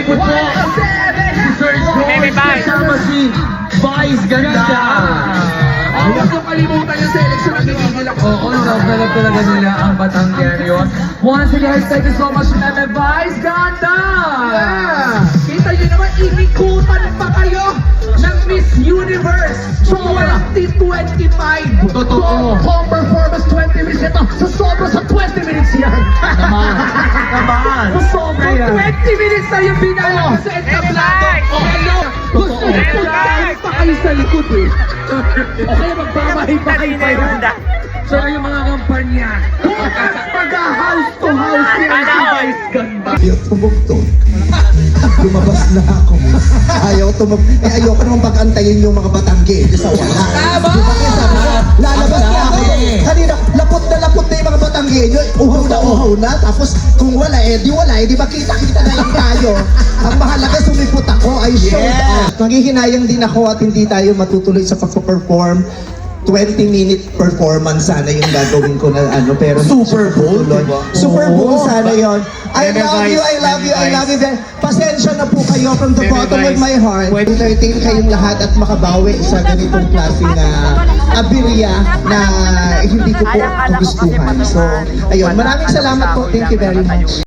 likod po. Si Sir George, kasama si Vice Ganda. Huwag yung kalimutan yung selection na ginigil ako. Oo, love na love talaga nila ang Batangueros. Once again, thank you so much, Meme Vice Ganda! Kita nyo naman, inikutan pa kayo ng Miss Universe 2025. Totoo. Home performance 20 minutes ito. Sa sobra sa 20 minutes yan. Naman. Sa sobra 20 minutes na yung binala sa entablado. O ano, gusto ko puntahan pa kayo sa likod eh. O kaya magbabahay pa kayo pa yun. So, yung mga kampanya. Pag-house to house yan si Vice Ganda. Ayaw tumugtog. Lumabas na ako. Ayoko naman pag-antayin yung mga Batangge sa wala. Tama! Diba kaya sabi ko, lalabas na ako. Kanina, lapot na yung mga Batangge. Uhaw na. Tapos kung wala, di wala. Di ba kita-kita na lang tayo. Ang mahalaga sumipot ako. I showed up. Nanghihinayang din ako at hindi tayo matutuloy sa pag-perform. 20-minute performance sana yung gagawin ko na ano, pero Super Bowl, tuloy. diba? Super Bowl Oo. sana yon. I love you. Pasensya na po kayo from the bottom of my heart. Entertain kayong lahat at makabawi sa ganitong klase na aberya na hindi ko po gustuhan. So, ayun. Maraming salamat po. Thank you very much.